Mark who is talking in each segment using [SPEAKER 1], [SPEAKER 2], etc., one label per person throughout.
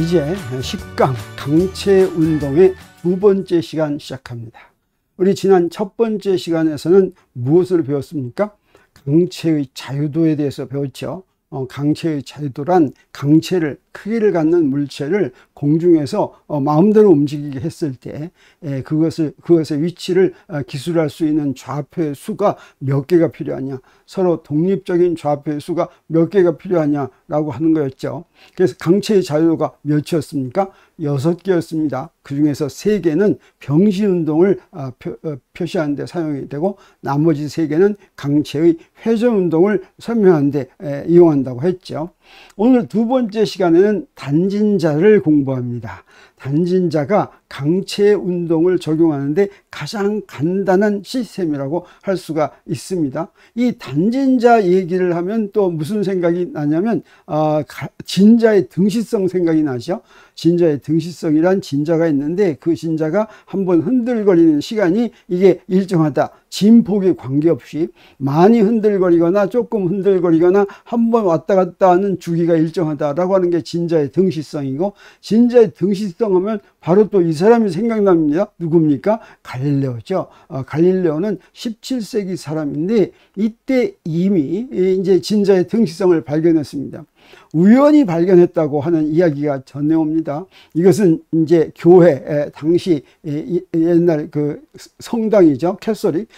[SPEAKER 1] 이제 10강 강체 운동의 두 번째 시간 시작합니다. 우리 지난 첫 번째 시간에서는 무엇을 배웠습니까? 강체의 자유도에 대해서 배웠죠. 강체의 자유도란 강체를, 크기를 갖는 물체를 공중에서 마음대로 움직이게 했을 때 그것의 위치를 기술할 수 있는 좌표의 수가 몇 개가 필요하냐, 서로 독립적인 좌표의 수가 몇 개가 필요하냐라고 하는 거였죠. 그래서 강체의 자유도가 몇이었습니까? 6개였습니다. 그 중에서 3개는 병시운동을 표시하는 데 사용이 되고, 나머지 3개는 강체의 회전운동을 설명하는 데 이용한다고 했죠. 오늘 두 번째 시간에는 단진자를 공부합니다. 단진자가 강체 운동을 적용하는데 가장 간단한 시스템이라고 할 수가 있습니다. 이 단진자 얘기를 하면 또 무슨 생각이 나냐면 진자의 등시성 생각이 나죠. 진자의 등시성이란 진자가 있는데 그 진자가 한번 흔들거리는 시간이 이게 일정하다. 진폭에 관계없이 많이 흔들거리거나 조금 흔들거리거나 한번 왔다 갔다 하는 주기가 일정하다라고 하는 게 진자의 등시성이고, 진자의 등시성 하면 바로 또 이 사람이 생각납니다. 누굽니까? 갈릴레오죠. 갈릴레오는 17세기 사람인데 이때 이미 이제 진자의 등시성을 발견했습니다. 우연히 발견했다고 하는 이야기가 전해옵니다. 이것은 이제 교회, 당시 옛날 그 성당이죠. 캐서릭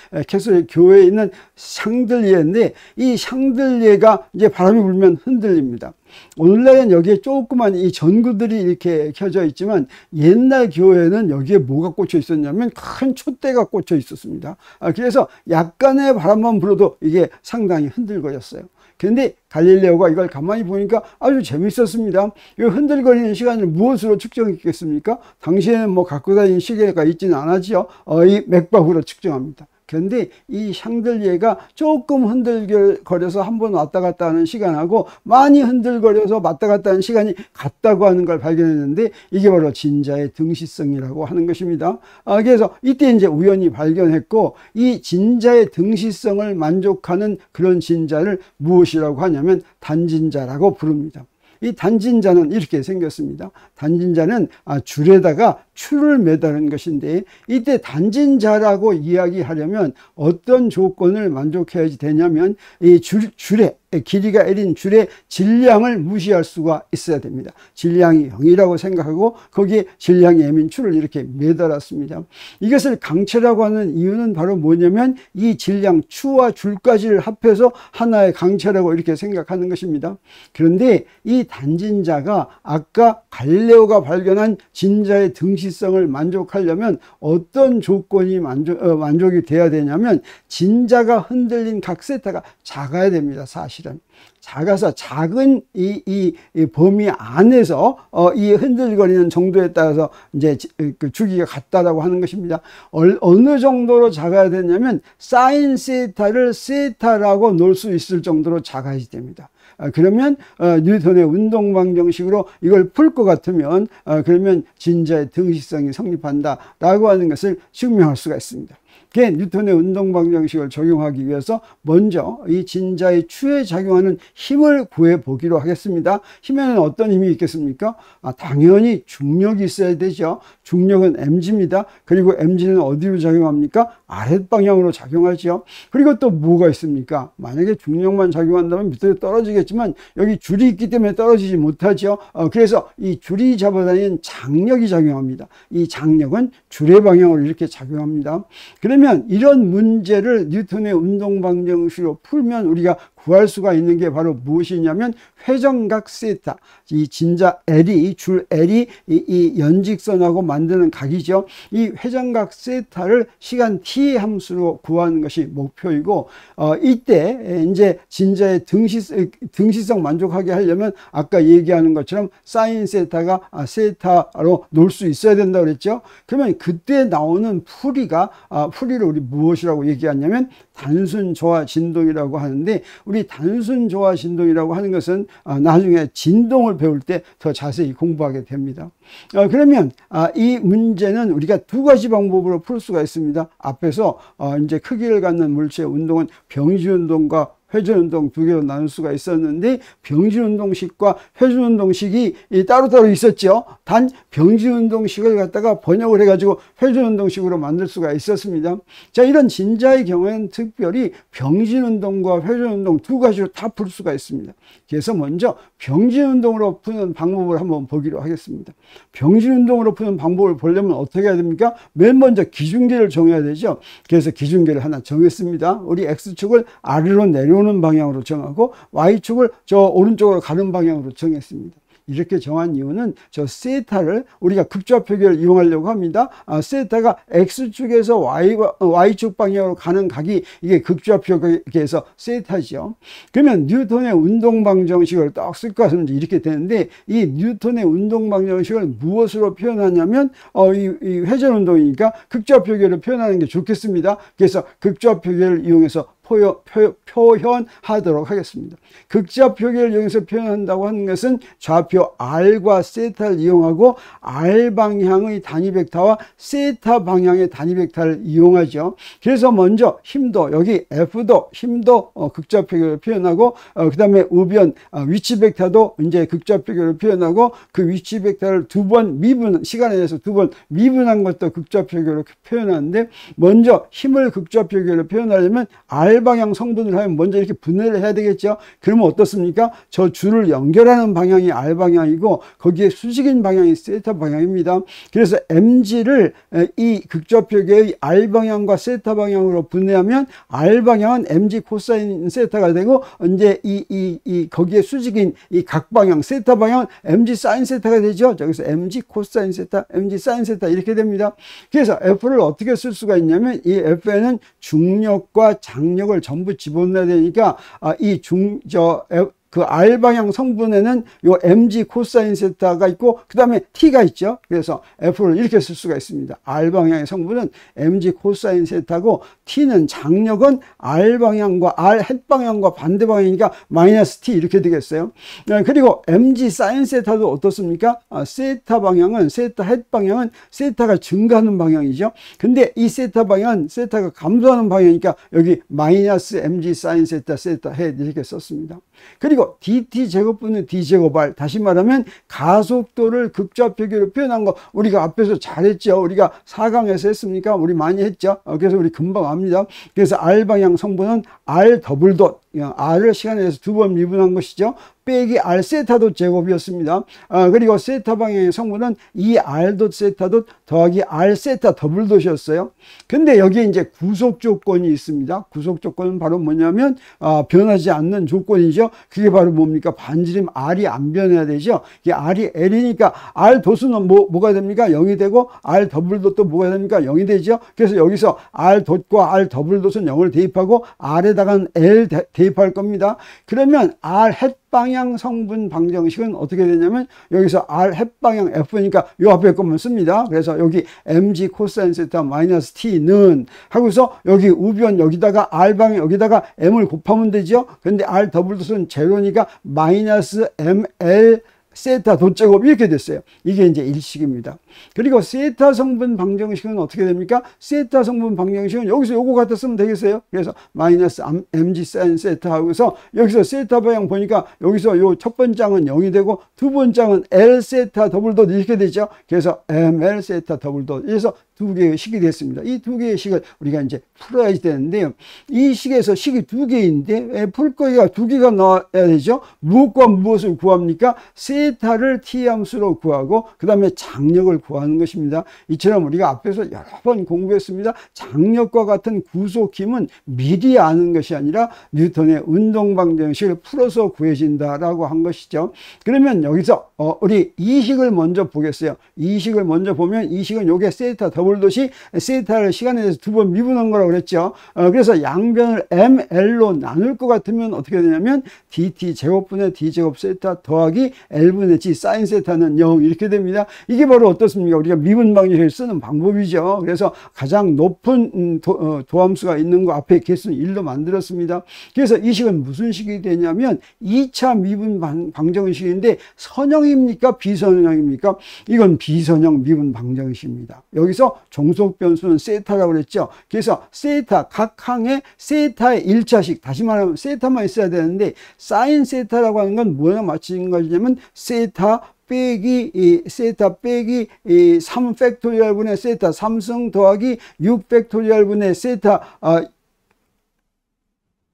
[SPEAKER 1] 교회에 있는 샹들리에인데, 이 샹들리에가 이제 바람이 불면 흔들립니다. 오늘날엔 여기에 조그만 이 전구들이 이렇게 켜져 있지만, 옛날 교회는 여기에 뭐가 꽂혀 있었냐면 큰 촛대가 꽂혀 있었습니다. 그래서 약간의 바람만 불어도 이게 상당히 흔들거렸어요. 그런데 갈릴레오가 이걸 가만히 보니까 아주 재밌었습니다. 이 흔들거리는 시간을 무엇으로 측정했겠습니까? 당시에는 뭐 갖고 다니는 시계가 있지는 않았지요. 이 맥박으로 측정합니다. 그런데 이 샹들리에가 조금 흔들거려서 한번 왔다 갔다 하는 시간하고 많이 흔들거려서 왔다 갔다 하는 시간이 같다고 하는 걸 발견했는데, 이게 바로 진자의 등시성이라고 하는 것입니다. 그래서 이때 이제 우연히 발견했고, 이 진자의 등시성을 만족하는 그런 진자를 무엇이라고 하냐면 단진자라고 부릅니다. 이 단진자는 이렇게 생겼습니다. 단진자는 줄에다가 추를 매다는 것인데, 이때 단진자라고 이야기하려면 어떤 조건을 만족해야지 되냐면, 이 줄에 길이가 L인 줄의 질량을 무시할 수가 있어야 됩니다. 질량이 0이라고 생각하고 거기에 질량이 M인 추를 이렇게 매달았습니다. 이것을 강체라고 하는 이유는 바로 뭐냐면, 이 질량 추와 줄까지를 합해서 하나의 강체라고 이렇게 생각하는 것입니다. 그런데 이 단진자가 아까 갈릴레오가 발견한 진자의 등시성을 만족하려면 어떤 조건이 만족이 돼야 되냐면, 진자가 흔들린 각 세타가 작아야 됩니다. 사실은 작아서 작은 이 범위 안에서 이 흔들거리는 정도에 따라서 이제 그 주기가 같다라고 하는 것입니다. 어느 정도로 작아야 되냐면 사인 세타를 세타라고 놓을 수 있을 정도로 작아야 됩니다. 그러면 뉴턴의 운동 방정식으로 이걸 풀 것 같으면 그러면 진자의 등시성이 성립한다라고 하는 것을 증명할 수가 있습니다. 뉴턴의 운동 방정식을 적용하기 위해서 먼저 이 진자의 추에 작용하는 힘을 구해 보기로 하겠습니다. 힘에는 어떤 힘이 있겠습니까? 당연히 중력이 있어야 되죠. 중력은 mg입니다. 그리고 mg는 어디로 작용합니까? 아랫방향으로 작용하죠. 그리고 또 뭐가 있습니까? 만약에 중력만 작용한다면 밑으로 떨어지겠지만 여기 줄이 있기 때문에 떨어지지 못하죠. 그래서 이 줄이 잡아다니는 장력이 작용합니다. 이 장력은 줄의 방향으로 이렇게 작용합니다. 그러면 이런 문제를 뉴턴의 운동 방정식으로 풀면 우리가 구할 수가 있는 게 바로 무엇이냐면 회전각 세타, 이 진자 L이, 줄 L이 이 연직선하고 만드는 각이죠. 이 회전각 세타를 시간 t 함수로 구하는 것이 목표이고, 이때 이제 진자의 등시성 만족하게 하려면 아까 얘기하는 것처럼 사인 세타가 세타로 놓을 수 있어야 된다고 그랬죠. 그러면 그때 나오는 풀이를 우리 무엇이라고 얘기하냐면 단순 조화 진동이라고 하는데, 우리 단순 조화 진동이라고 하는 것은 나중에 진동을 배울 때 더 자세히 공부하게 됩니다. 그러면 이 문제는 우리가 두 가지 방법으로 풀 수가 있습니다. 앞에서 이제 크기를 갖는 물체의 운동은 병시 운동과 회전운동 두 개로 나눌 수가 있었는데 병진운동식과 회전운동식이 따로따로 있었죠. 단 병진운동식을 갖다가 번역을 해가지고 회전운동식으로 만들 수가 있었습니다. 자, 이런 진자의 경우에는 특별히 병진운동과 회전운동 두 가지로 다 풀 수가 있습니다. 그래서 먼저 병진운동으로 푸는 방법을 한번 보기로 하겠습니다. 병진운동으로 푸는 방법을 보려면 어떻게 해야 됩니까? 맨 먼저 기준계를 정해야 되죠. 그래서 기준계를 하나 정했습니다. 우리 X축을 아래로 내려오는 방향으로 정하고 Y축을 저 오른쪽으로 가는 방향으로 정했습니다. 이렇게 정한 이유는 저 세타를 우리가 극좌표계를 이용하려고 합니다. 세타가 X축에서 Y축 방향으로 가는 각이 이게 극좌표계에서 세타죠. 그러면 뉴턴의 운동방정식을 딱 쓸 것 같으면 이렇게 되는데 이 뉴턴의 운동방정식을 무엇으로 표현하냐면 이 회전운동이니까 극좌표계를 표현하는 게 좋겠습니다. 그래서 극좌표계를 이용해서 표현하도록 하겠습니다. 극좌표계를 이용해서 표현한다고 하는 것은 좌표 R과 세타를 이용하고 R 방향의 단위 벡터와 세타 방향의 단위 벡터를 이용하죠. 그래서 먼저 힘도 여기 F도 힘도 극좌표계로 표현하고 그 다음에 우변 위치 벡터도 이제 극좌표계로 표현하고 그 위치 벡터를 두 번 미분 시간에 대해서 두 번 미분한 것도 극좌표계로 표현하는데 먼저 힘을 극좌표계로 표현하려면 R 방향 성분을 하면 먼저 이렇게 분해를 해야 되겠죠. 그러면 어떻습니까? 저 줄을 연결하는 방향이 R 방향이고 거기에 수직인 방향이 세타 방향입니다. 그래서 mg를 이 극좌표계의 R 방향과 세타 방향으로 분해하면 R 방향은 mg 코사인 세타가 되고 이제 이 거기에 수직인 이 각 방향 세타 방향은 mg 사인 세타가 되죠. 여기서 mg 코사인 세타, mg 사인 세타 이렇게 됩니다. 그래서 F를 어떻게 쓸 수가 있냐면 이 F에는 중력과 장력을 전부 집어넣어야 되니까 그 R방향 성분에는 요 mg 코사인 세타가 있고 그 다음에 t가 있죠. 그래서 F를 이렇게 쓸 수가 있습니다. R방향의 성분은 mg 코사인 세타고 t는 장력은 R방향과 R 햇방향과 반대 방향이니까 마이너스 t 이렇게 되겠어요. 그리고 mg 사인 세타도 어떻습니까? 세타 방향은 세타 햇방향은 세타가 증가하는 방향이죠. 근데 이 세타 방향은 세타가 감소하는 방향이니까 여기 마이너스 mg 사인 세타 세타 햇 이렇게 썼습니다. 그리고 dt 제곱분의 d 제곱 r 다시 말하면 가속도를 극좌표계로 표현한 거 우리가 앞에서 잘했죠. 우리가 4강에서 했습니까? 우리 많이 했죠. 그래서 우리 금방 압니다. 그래서 R 방향 성분은 R 더블 덧 R을 시간에 대해서 두 번 미분한 것이죠. 빼기 R 세타도 제곱이었습니다. 그리고 세타 방향의 성분은 이 R 덧 세타 덧 더하기 R 세타 더블 덧이었어요. 근데 여기에 이제 구속 조건이 있습니다. 구속 조건은 바로 뭐냐면 변하지 않는 조건이죠. 그게 바로 뭡니까? 반지름 R이 안 변해야 되죠. 이게 R이 L이니까 R 덧은 뭐가 됩니까? 0이 되고 R 더블 덧도 뭐가 됩니까? 0이 되죠. 그래서 여기서 R 덧과 R 더블 덧은 0을 대입하고 R에다가는 L 대입할 겁니다. 그러면 R 햇방향 성분 방정식은 어떻게 되냐면 여기서 R 햇방향 F니까 요 앞에 것만 씁니다. 그래서 여기 mg 코사인 세타 마이너스 t는 하고서 여기 우변 여기다가 R 방향 여기다가 m을 곱하면 되죠. 근데 R 더블 덧은 제로니까 마이너스 ml 세타 덧제곱 이렇게 됐어요. 이게 이제 일식입니다. 그리고 세타 성분 방정식은 어떻게 됩니까? 세타 성분 방정식은 여기서 요거 갖다 쓰면 되겠어요. 그래서 마이너스 mg 사인 세타 하고서 여기서 세타 방향 보니까 여기서 요 첫 번장은 0이 되고 두 번장은 L 세타 더블 덧 이렇게 되죠. 그래서 ml 세타 더블 덧 이래서 두 개의 식이 됐습니다. 이 두 개의 식을 우리가 이제 풀어야 되는데요. 이 식에서 식이 두 개인데 풀 거리가 두 개가 나와야 되죠. 무엇과 무엇을 구합니까? 세타를 t 함수로 구하고 그 다음에 장력을 구하는 것입니다. 이처럼 우리가 앞에서 여러 번 공부했습니다. 장력과 같은 구속 힘은 미리 아는 것이 아니라 뉴턴의 운동방정식을 풀어서 구해진다라고 한 것이죠. 그러면 여기서 우리 이 식을 먼저 보겠어요. 이 식을 먼저 보면 이 식은 요게 세타 더블 덧이 세타를 시간에 대해서 두 번 미분한 거라고 그랬죠. 그래서 양변을 ml로 나눌 것 같으면 어떻게 되냐면 dt 제곱분의 d 제곱 세타 더하기 l분의 g 사인 세타는 0 이렇게 됩니다. 이게 바로 어떻습니까? 어떻습니까? 우리가 미분 방정식을 쓰는 방법이죠. 그래서 가장 높은 도함수가 있는 거 앞에 개수는 1로 만들었습니다. 그래서 이 식은 무슨 식이 되냐면 2차 미분 방정식인데 선형입니까? 비선형입니까? 이건 비선형 미분 방정식입니다. 여기서 종속 변수는 세타라고 그랬죠. 그래서 세타, 각 항에 세타의 1차식, 다시 말하면 세타만 있어야 되는데 사인 세타라고 하는 건 뭐랑 마찬가지냐면 세타 빼기 세타 빼기 3 팩토리얼 분의 세타 3승 더하기 6 팩토리얼 분의 세타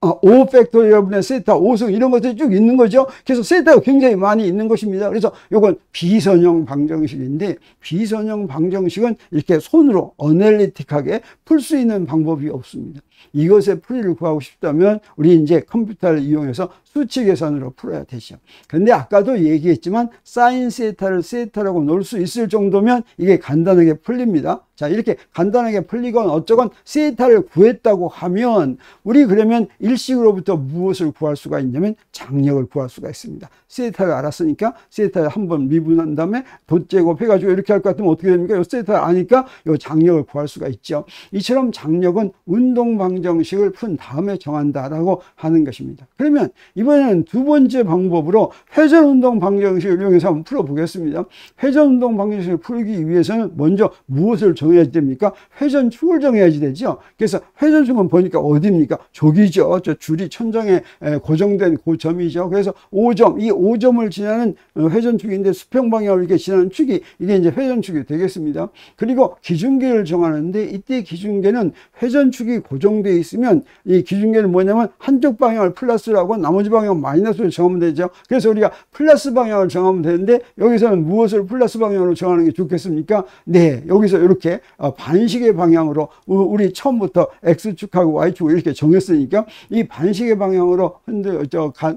[SPEAKER 1] 5 팩토리얼 분의 세타 5승 이런 것들이 쭉 있는 거죠. 그래서 세타가 굉장히 많이 있는 것입니다. 그래서 이건 비선형 방정식인데 비선형 방정식은 이렇게 손으로 어널리틱하게 풀 수 있는 방법이 없습니다. 이것의 풀이를 구하고 싶다면 우리 이제 컴퓨터를 이용해서 수치 계산으로 풀어야 되죠. 근데 아까도 얘기했지만 사인 세타를 세타라고 놓을 수 있을 정도면 이게 간단하게 풀립니다. 자, 이렇게 간단하게 풀리건 어쩌건 세타를 구했다고 하면 우리 그러면 일식으로부터 무엇을 구할 수가 있냐면 장력을 구할 수가 있습니다. 세타를 알았으니까 세타를 한번 미분한 다음에 덧제곱 해가지고 이렇게 할 것 같으면 어떻게 됩니까? 요 세타를 아니까 요 장력을 구할 수가 있죠. 이처럼 장력은 운동 방정식을 푼 다음에 정한다라고 하는 것입니다. 그러면 이번에는 두 번째 방법으로 회전운동 방정식을 이용해서 한번 풀어보겠습니다. 회전운동 방정식을 풀기 위해서는 먼저 무엇을 정해야 됩니까? 회전축을 정해야지 되죠. 그래서 회전축은 보니까 어디입니까? 저기죠. 저 줄이 천장에 고정된 그 점이죠. 그래서 5점, 이 5점을 지나는 회전축인데 수평 방향으로 이렇게 지나는 축이 이게 이제 회전축이 되겠습니다. 그리고 기준계를 정하는데 이때 기준계는 회전축이 고정되어 있으면 이 기준계는 뭐냐면 한쪽 방향을 플러스라고 나머지 방향을 마이너스로 정하면 되죠. 그래서 우리가 플러스 방향을 정하면 되는데 여기서는 무엇을 플러스 방향으로 정하는 게 좋겠습니까? 네, 여기서 이렇게 반시계 방향으로 우리 처음부터 X축하고 Y축을 이렇게 정했으니까 이 반시계 방향으로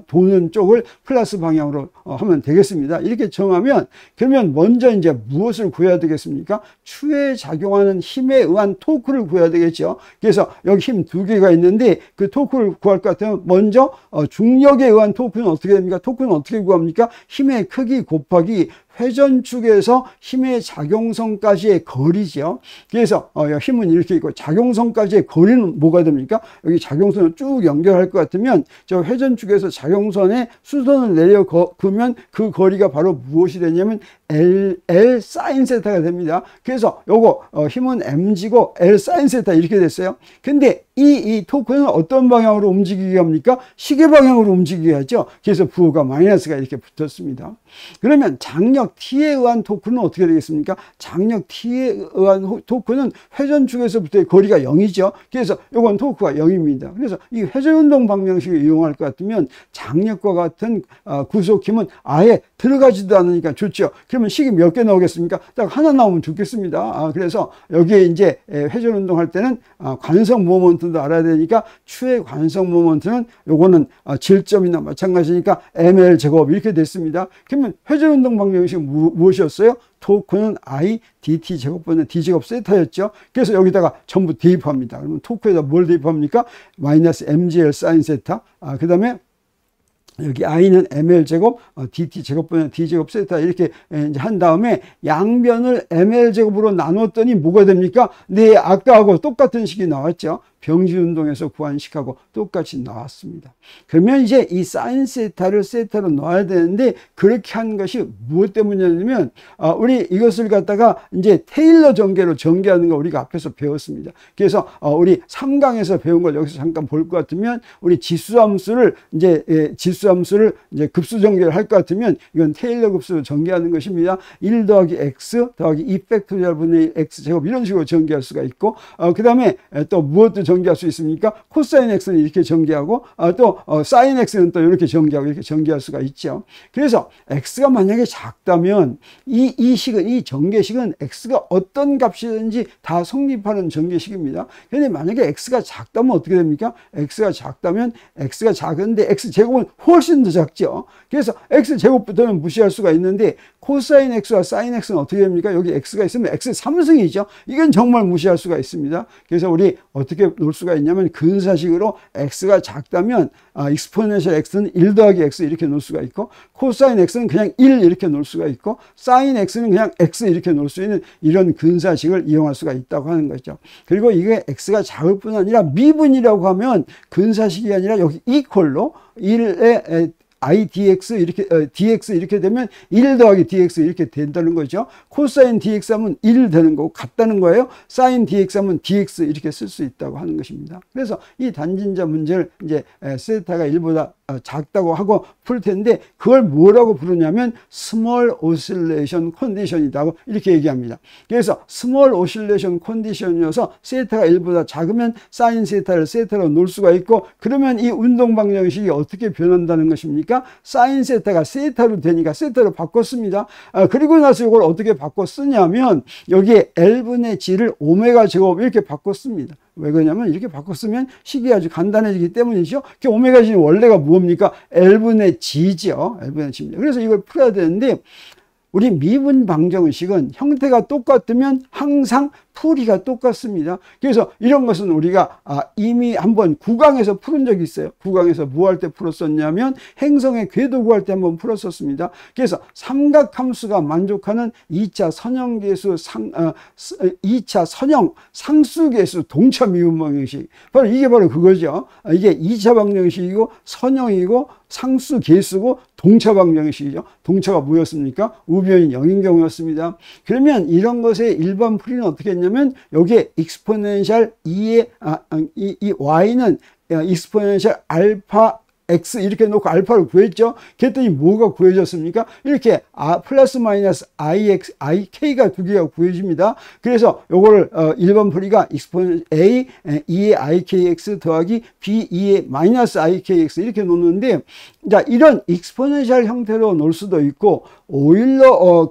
[SPEAKER 1] 도는 쪽을 플러스 방향으로 하면 되겠습니다. 이렇게 정하면 그러면 먼저 이제 무엇을 구해야 되겠습니까? 추에 작용하는 힘에 의한 토크를 구해야 되겠죠. 그래서 여기 힘 두 개가 있는데 그 토크를 구할 것 같으면 먼저 중력에 의한 토크는 어떻게 됩니까? 토크는 어떻게 구합니까? 힘의 크기 곱하기 회전축에서 힘의 작용선까지의 거리죠. 그래서 힘은 이렇게 있고 작용선까지의 거리는 뭐가 됩니까? 여기 작용선을 쭉 연결할 것 같으면 저 회전축에서 작용선에 수선을 내려 그으면 그 거리가 바로 무엇이 되냐면 L 사인 세타가 됩니다. 그래서 요거 힘은 mg고 L 사인 세타 이렇게 됐어요. 근데 이 토크는 어떤 방향으로 움직이게 합니까? 시계 방향으로 움직이게 하죠. 그래서 부호가 마이너스가 이렇게 붙었습니다. 그러면 장력 T에 의한 토크는 어떻게 되겠습니까? 장력 T에 의한 토크는 회전축에서부터의 거리가 0이죠. 그래서 이건 토크가 0입니다. 그래서 이 회전운동 방정식을 이용할 것 같으면 장력과 같은 구속 힘은 아예 들어가지도 않으니까 좋죠. 그러면 식이 몇 개 나오겠습니까? 딱 하나 나오면 좋겠습니다. 그래서 여기에 이제 회전운동 할 때는 관성 모먼트도 알아야 되니까 추의 관성 모먼트는 요거는 질점이나 마찬가지니까 ml 제곱 이렇게 됐습니다. 그러면 회전운동 방정식은 무엇이었어요? 토크는 I dt 제곱분의 d 제곱 세타였죠. 그래서 여기다가 전부 대입합니다. 그러면 토크에다 뭘 대입합니까? 마이너스 mgl 사인 세타. 그 다음에 여기 i는 ml 제곱 dt 제곱분의 d 제곱 세타 이렇게 이제 한 다음에 양변을 ml 제곱으로 나눴더니 뭐가 됩니까? 네, 아까하고 똑같은 식이 나왔죠. 병지운동에서 구한 식하고 똑같이 나왔습니다. 그러면 이제 이 사인 세타를 세타로 넣어야 되는데 그렇게 한 것이 무엇 때문이냐면 우리 이것을 갖다가 이제 테일러 전개로 전개하는 거 우리가 앞에서 배웠습니다. 그래서 우리 3강에서 배운 걸 여기서 잠깐 볼 것 같으면 우리 지수함수를 이제 급수 전개를 할 것 같으면 이건 테일러 급수로 전개하는 것입니다. 1 더하기 x 더하기 2 팩토리얼 분의 1 x 제곱 이런 식으로 전개할 수가 있고 그 다음에 또 무엇도 전개할 수 있습니까? 코사인 x는 이렇게 전개하고 또 사인 x는 또 이렇게 전개하고 이렇게 전개할 수가 있죠. 그래서 x가 만약에 작다면 이 식은 이 전개식은 x가 어떤 값이든지 다 성립하는 전개식입니다. 그런데 만약에 x가 작다면 어떻게 됩니까? x가 작다면 x가 작은데 x 제곱은 훨씬 더 작죠. 그래서 x 제곱부터는 무시할 수가 있는데 코사인 x와 사인 x는 어떻게 됩니까? 여기 x가 있으면 x 3승이죠. 이건 정말 무시할 수가 있습니다. 그래서 우리 어떻게 놓을 수가 있냐면 근사식으로 x가 작다면 익스포넨셜 x는 1 더하기 x 이렇게 놓을 수가 있고 코사인 x는 그냥 1 이렇게 놓을 수가 있고 사인 x는 그냥 x 이렇게 놓을 수 있는 이런 근사식을 이용할 수가 있다고 하는 거죠. 그리고 이게 x가 작을 뿐 아니라 미분이라고 하면 근사식이 아니라 여기 이퀄로 1에 I dx 이렇게 dx 이렇게 되면 1 더하기 dx 이렇게 된다는 거죠. 코사인 dx 하면 1 되는 거고 같다는 거예요. 사인 dx 하면 dx 이렇게 쓸 수 있다고 하는 것입니다. 그래서 이 단진자 문제를 이제 세타가 1보다 작다고 하고 풀 텐데 그걸 뭐라고 부르냐면 스몰 오실레이션 컨디션이라고 이렇게 얘기합니다. 그래서 스몰 오실레이션 컨디션이어서 세타가 1보다 작으면 사인 세타를 세타로 놓을 수가 있고 그러면 이 운동 방정식이 어떻게 변한다는 것입니까? 사인 세타가 세타로 되니까 세타로 바꿨습니다. 그리고 나서 이걸 어떻게 바꿔 쓰냐면 여기에 L분의 G를 오메가 제곱 이렇게 바꿨습니다. 왜 그러냐면 이렇게 바꿨으면 식이 아주 간단해지기 때문이죠. 오메가 G는 원래가 뭡니까? L분의 G죠. L분의 G입니다. 그래서 이걸 풀어야 되는데 우리 미분 방정식은 형태가 똑같으면 항상 풀이가 똑같습니다. 그래서 이런 것은 우리가 이미 한번 9강에서 풀은 적이 있어요. 9강에서 뭐 할 때 풀었었냐면 행성의 궤도 구할 때 한번 풀었었습니다. 그래서 삼각함수가 만족하는 2차 선형계수 2차 선형 상수계수 동차 미분 방정식 이게 바로 그거죠. 이게 2차 방정식이고 선형이고 상수계수고 동차 방정식이죠. 동차가 뭐였습니까? 우변이 0인 경우였습니다. 그러면 이런 것의 일반 풀이는 어떻게 했냐면 여기에 익스포넨셜 2의 이 y는 익스포넨셜 알파 x 이렇게 놓고 알파를 구했죠. 그랬더니 뭐가 구해졌습니까? 이렇게 플러스 마이너스 ik가 두 개가 구해집니다. 그래서 요거를 일반 풀이가 익스포넨셜 a 2의 ikx 더하기 b 2의 마이너스 ikx 이렇게 놓는데 자 이런 익스포넨셜 형태로 놓을 수도 있고 오일러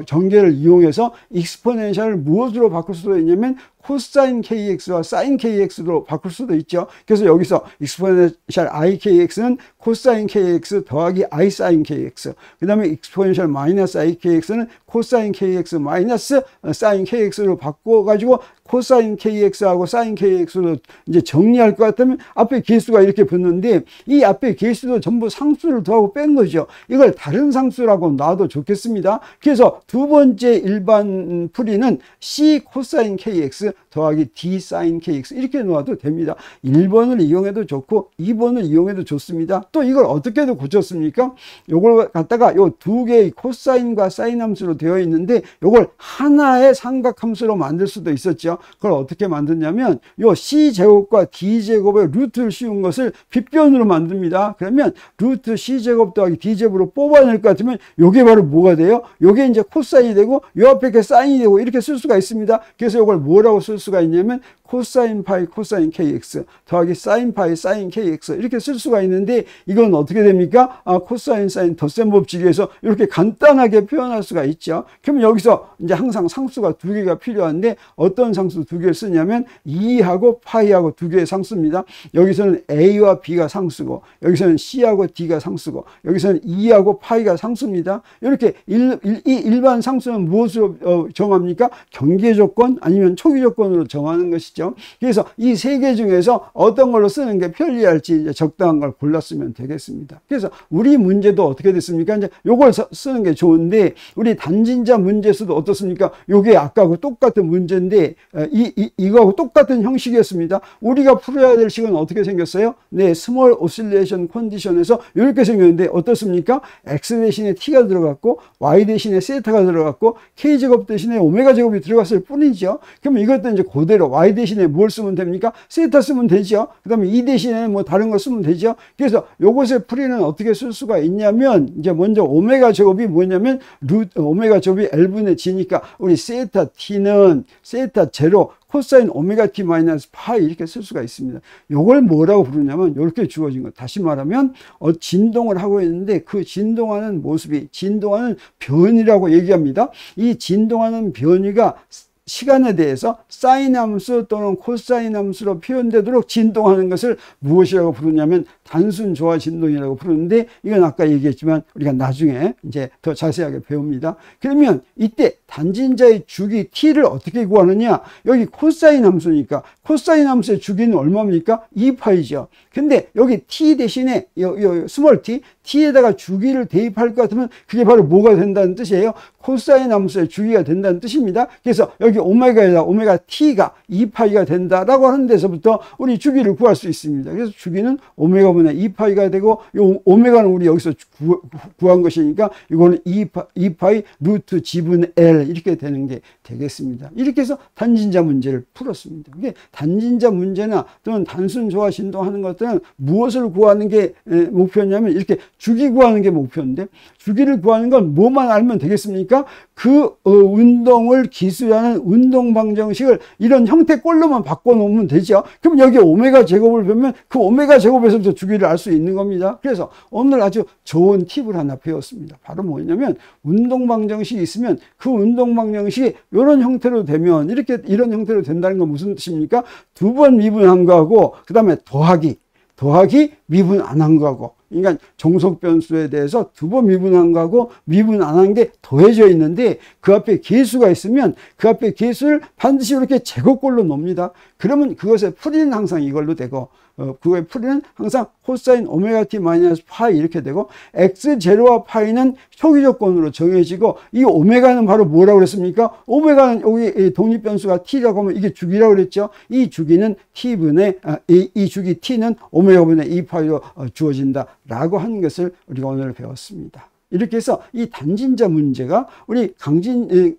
[SPEAKER 1] 전개를 이용해서 익스포넨셜을 무엇으로 바꿀 수도 있냐면 코사인 kx와 사인 kx로 바꿀 수도 있죠. 그래서 여기서 익스포넨셜 ikx는 코사인 kx 더하기 i 사인 kx 그 다음에 익스포넨셜 마이너스 ikx는 코사인 kx 마이너스 사인 kx로 바꿔가지고 코사인 kx하고 사인 kx로 이제 정리할 것 같으면 앞에 계수가 이렇게 붙는데 이 앞에 계수도 전부 상수를 더하고 뺀 거죠. 이걸 다른 상수라고 놔도 좋겠습니다. 그래서 두 번째 일반 풀이는 c 코사인 kx 더하기 d 사인 kx 이렇게 놓아도 됩니다. 1번을 이용해도 좋고 2번을 이용해도 좋습니다. 또 이걸 어떻게도 고쳤습니까? 요걸 갖다가 요 두 개의 코사인과 사인 함수로 되어 있는데 요걸 하나의 삼각함수로 만들 수도 있었죠. 그걸 어떻게 만드냐면 요 c제곱과 d제곱의 루트를 씌운 것을 빗변으로 만듭니다. 그러면 루트 c제곱 더하기 d제곱으로 뽑아낼 것 같으면 요게 바로 뭐가 돼요? 요게 이제 코사인이 되고 요 앞에 게 사인이 되고 이렇게 쓸 수가 있습니다. 그래서 요걸 뭐라고 쓸 수가 있냐면 코사인 파이 코사인 kx 더하기 사인 파이 사인 kx 이렇게 쓸 수가 있는데 이건 어떻게 됩니까? 코사인 사인 덧셈 법칙에서 이렇게 간단하게 표현할 수가 있죠. 그러면 여기서 이제 항상 상수가 두 개가 필요한데 어떤 상수 두 개를 쓰냐면 2하고 파이하고 두 개의 상수입니다. 여기서는 a와 b가 상수고 여기서는 c하고 d가 상수고 여기서는 2하고 파이가 상수입니다. 이렇게 일반 상수는 무엇으로 정합니까? 경계 조건 아니면 초기 조건으로 정하는 것이죠. 그래서 이 세 개 중에서 어떤 걸로 쓰는 게 편리할지 이제 적당한 걸 골랐으면 되겠습니다. 그래서 우리 문제도 어떻게 됐습니까? 이제 요걸 쓰는 게 좋은데 우리 단진자 문제에서도 어떻습니까? 요게 아까하고 똑같은 문제인데 이거하고 똑같은 형식이었습니다. 우리가 풀어야 될 식은 어떻게 생겼어요? 네, 스몰 오실레이션 컨디션에서 이렇게 생겼는데 어떻습니까? x 대신에 t가 들어갔고 y 대신에 세타가 들어갔고 k제곱 대신에 오메가 제곱이 들어갔을 뿐이죠. 그러면 이것도 이제 그대로 y 대신에 뭘 쓰면 됩니까? 세타 쓰면 되죠. 그 다음에 이 대신에 뭐 다른 거 쓰면 되죠. 그래서 요것의 풀이는 어떻게 쓸 수가 있냐면 이제 먼저 오메가 제곱이 뭐냐면 오메가 제곱이 L분의 G니까 우리 세타 t는 세타 제로 코사인 오메가 t 마이너스 파이 이렇게 쓸 수가 있습니다. 요걸 뭐라고 부르냐면 이렇게 주어진 거. 다시 말하면 진동을 하고 있는데 그 진동하는 모습이 진동하는 변이라고 얘기합니다. 이 진동하는 변이가 시간에 대해서 사인 함수 또는 코사인 함수로 표현되도록 진동하는 것을 무엇이라고 부르냐면 단순 조화 진동이라고 부르는데, 이건 아까 얘기했지만 우리가 나중에 이제 더 자세하게 배웁니다. 그러면 이때 단진자의 주기 t를 어떻게 구하느냐? 여기 코사인 함수니까 코사인 함수의 주기는 얼마입니까? 2파이죠. 근데 여기 t 대신에 스몰 t에다가 주기를 대입할 것 같으면 그게 바로 뭐가 된다는 뜻이에요? 코사인 함수의 주기가 된다는 뜻입니다. 그래서 여기 오메가에다 오메가 t가 2파이가 된다라고 하는 데서부터 우리 주기를 구할 수 있습니다. 그래서 주기는 오메가분의 2파이가 되고, 이 오메가는 우리 여기서 구한 것이니까 이거는 2파이 루트 g분의 L 이렇게 되는 게 되겠습니다. 이렇게 해서 단진자 문제를 풀었습니다. 이게 단진자 문제나 또는 단순 조화 진동하는 것들은 무엇을 구하는 게 목표냐면 이렇게 주기 구하는 게 목표인데, 주기를 구하는 건 뭐만 알면 되겠습니까? 그 운동을 기술하는 운동 방정식을 이런 형태꼴로만 바꿔놓으면 되죠. 그럼 여기 오메가 제곱을 보면 그 오메가 제곱에서부터 주기를 알 수 있는 겁니다. 그래서 오늘 아주 좋은 팁을 하나 배웠습니다. 바로 뭐냐면 운동 방정식이 있으면 그 운동 방정식이 이런 형태로 되면 이런 형태로 된다는 건 무슨 뜻입니까? 두 번 미분한 거하고 그 다음에 더하기 미분 안 한 거하고, 그러니까 종속 변수에 대해서 두 번 미분한 거하고 미분 안 한 게 더해져 있는데 그 앞에 계수가 있으면 그 앞에 계수를 반드시 이렇게 제곱꼴로 놓습니다. 그러면 그것의 풀이는 항상 이걸로 되고, 그거의 풀이는 항상 코사인 오메가 t 마이너스 파이 이렇게 되고, x0와 파이는 초기 조건으로 정해지고, 이 오메가는 바로 뭐라고 그랬습니까? 오메가는 여기 독립변수가 t라고 하면 이게 주기라고 그랬죠. 이 주기는 t분의 이 주기 t는 오메가분의 2파이로 주어진다라고 하는 것을 우리가 오늘 배웠습니다. 이렇게 해서 이 단진자 문제가 우리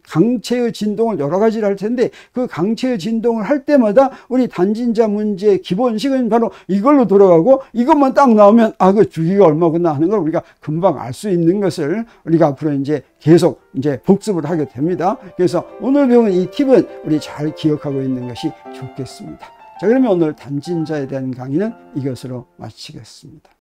[SPEAKER 1] 강체의 진동을 여러 가지를 할 텐데, 그 강체의 진동을 할 때마다 우리 단진자 문제의 기본식은 바로 이걸로 돌아가고, 이것만 딱 나오면 그 주기가 얼마구나 하는 걸 우리가 금방 알 수 있는 것을 우리가 앞으로 이제 계속 복습을 하게 됩니다. 그래서 오늘 배운 이 팁은 우리 잘 기억하고 있는 것이 좋겠습니다. 자, 그러면 오늘 단진자에 대한 강의는 이것으로 마치겠습니다.